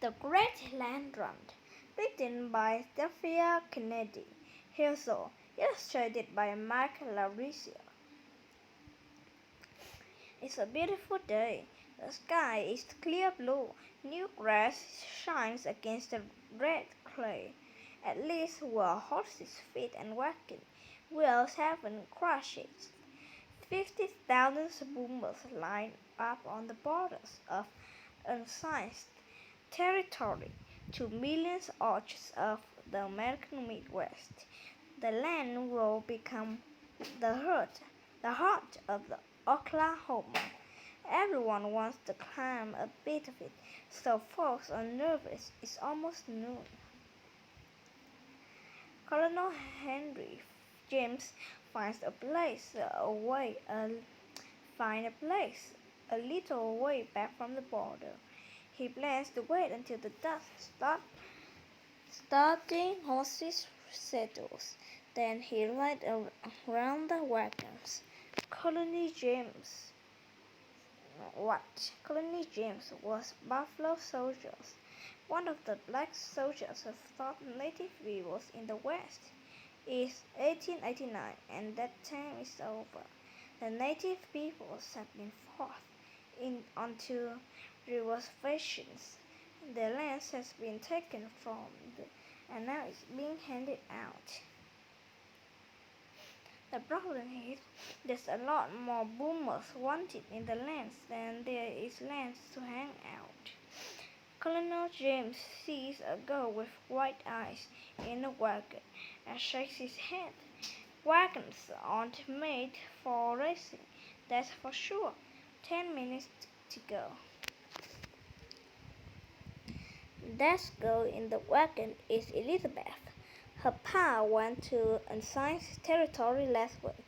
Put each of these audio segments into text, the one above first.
The Great Land Run, written by Sophia Kennedy Hilso, illustrated by Mark Lauricia. It's a beautiful day. The sky is clear blue. New grass shines against the red clay. At least where horses feed and wagon wheels haven't crashed. 50,000 boomers line up on the borders of uncensed territory, 2 million acres of the American Midwest. The land will become the heart of the Oklahoma. Everyone wants to climb a bit of it, so folks are nervous. It's almost noon. Colonel Henry James finds a place a little way back from the border. He plans to wait until the dust starting horses settles. Then he rides around the wagons. Colonel James was Buffalo soldiers, one of the black soldiers who fought native rebels in the West. It's 1889 and that time is over. The native peoples have been forced onto reservations. The land has been taken from them and now it's being handed out. The problem is there's a lot more boomers wanted in the lands than there is lands to hang out. Colonel James sees a girl with white eyes in a wagon and shakes his head. Wagons aren't made for racing, that's for sure. 10 minutes to go. That girl in the wagon is Elizabeth. Her pa went to uncensed territory last week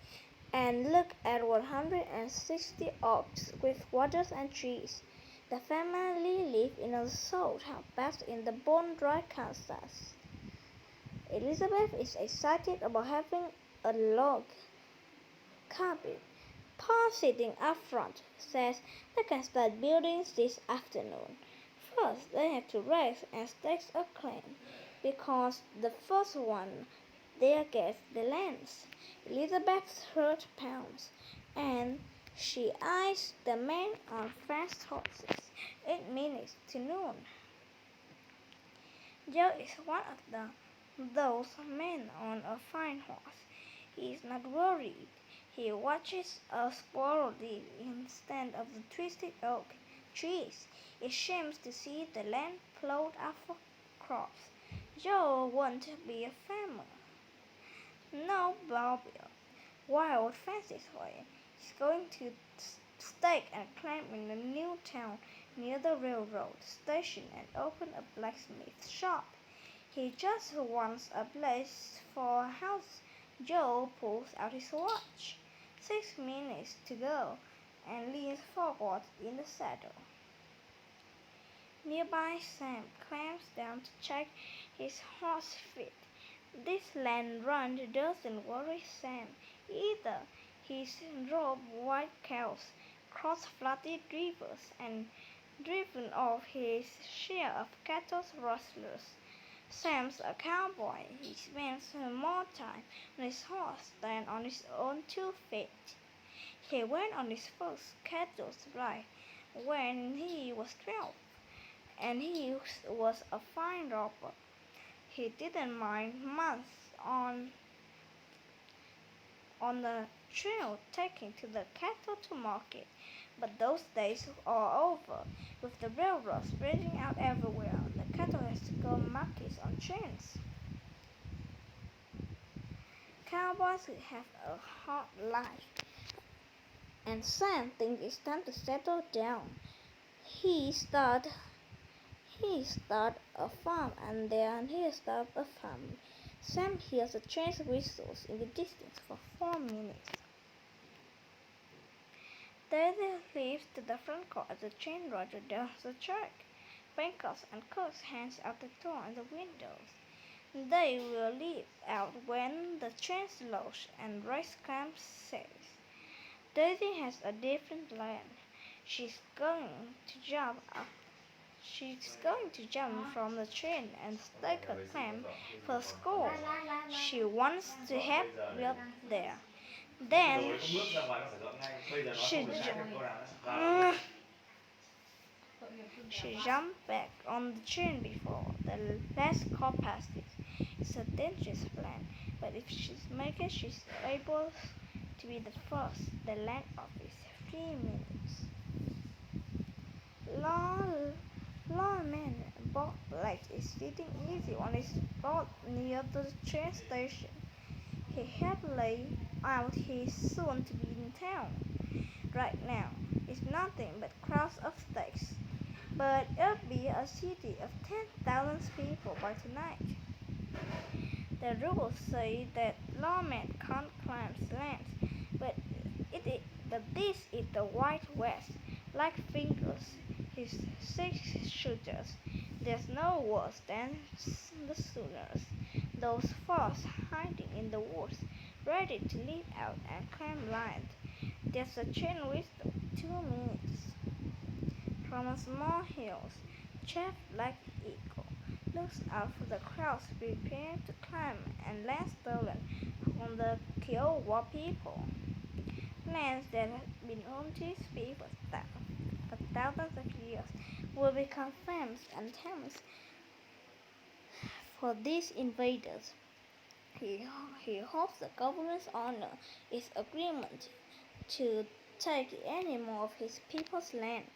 and looked at 160 oaks with waters and trees. The family lived in a salt house in the bone-dry Kansas. Elizabeth is excited about having a log cabin. Pa, sitting up front, says they can start building this afternoon. First, they have to raise and stake a claim, because the first one there gets the lands. Elizabeth's heart pounds, and she eyes the men on fast horses. 8 minutes to noon. Joe is one of those men on a fine horse. He is not worried. He watches a squirrel dig instead of the twisted oak trees. It shames to see the land plowed up for crops. Joe won't be a farmer. No barbell, wild fancy's way. He's going to stake and climb in a new town near the railroad station and open a blacksmith shop. He just wants a place for a house. Joe pulls out his watch. 6 minutes to go and leans forward in the saddle. Nearby, Sam clamps down to check his horse feet. This land run doesn't worry Sam either. He's drove white cows, crossed flooded rivers, and driven off his share of cattle rustlers. Sam's a cowboy. He spends more time on his horse than on his own 2 feet. He went on his first cattle ride when he was 12, and he was a fine robber. He didn't mind months on the trail taking to the cattle to market, but those days are over. With the railroad spreading out everywhere, the cattle has to go markets on trains. Cowboys have a hard life, and Sam thinks it's time to settle down. He start a farm, and then he start a family. Sam hears the train's whistles in the distance for 4 minutes. Daisy leaves to the front car as the train rider down the track. Bankers and cooks hands out the door and the windows. They will leave out when the train slows and race clamps says. Daisy has a different plan. She's going to jump up She's going to jump from the train and stake a claim for school. She wants to help get there. Then she, she jumped back on the train before the last car passes. It's a dangerous plan, but if she's able to be the first. The land office, 3 minutes. Lawman Bob Black is sitting easy on his boat near the train station. He had laid out his soon to be in town. Right now, it's nothing but crowds of stakes. But it'll be a city of 10,000 people by tonight. The rules say that lawmen can't climb lands, but this is the Wild West. Like fingers, his 6 shooters. There's no worse than the Sooners. Those fours hiding in the woods, ready to leap out and climb land. There's a chain wisdom, 2 minutes. From a small hills, Chef Black Eagle looks out for the crowds preparing to climb and land stolen from the Kiowa people. Lands that have been home to his people for thousands of years will become famous and famous for these invaders. He hopes the government's honor its agreement to take any more of his people's land.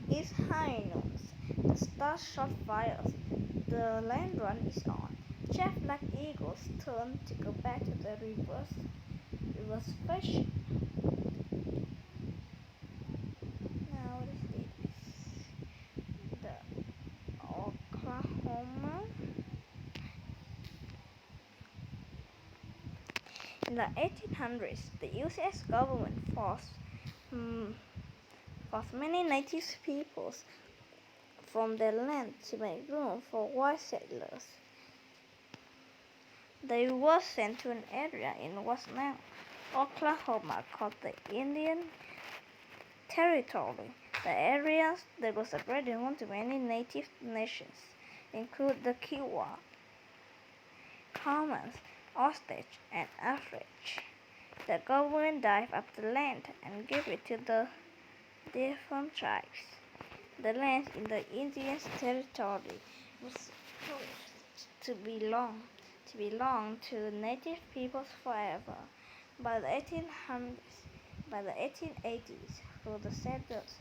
It's high noon. The stars shot fires. The land run is on. Chef Black Eagle's turn to go back to the reverse fishing. Now what is this? The Oklahoma. In the 1800s, the U.S. government forced many native peoples from their land to make room for white settlers. They were sent to an area in what's now Oklahoma called the Indian Territory. The area that was already home to many native nations include the Kiowa, Commons, Osage, and Apache. The government dived up the land and gave it to the different tribes. The land in the Indian Territory was supposed to belong to native peoples forever. By the 1880s, though the settlers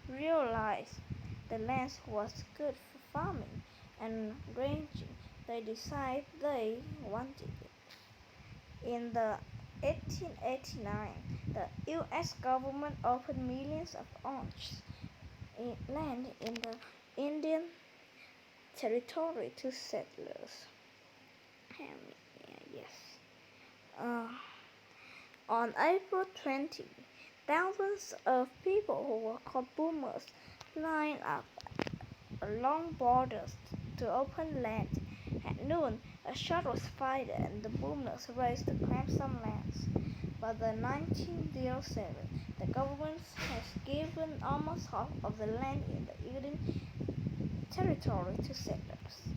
realized the land was good for farming and ranching, they decided they wanted it. In the 1889, the U.S. government opened millions of acres of land in the Indian Territory to settlers. On April 20, thousands of people who were called boomers lined up along borders to open land. At noon, a shot was fired and the boomers raced to claim some lands. By the 1907, the government has given almost half of the land in the Indian Territory to settlers.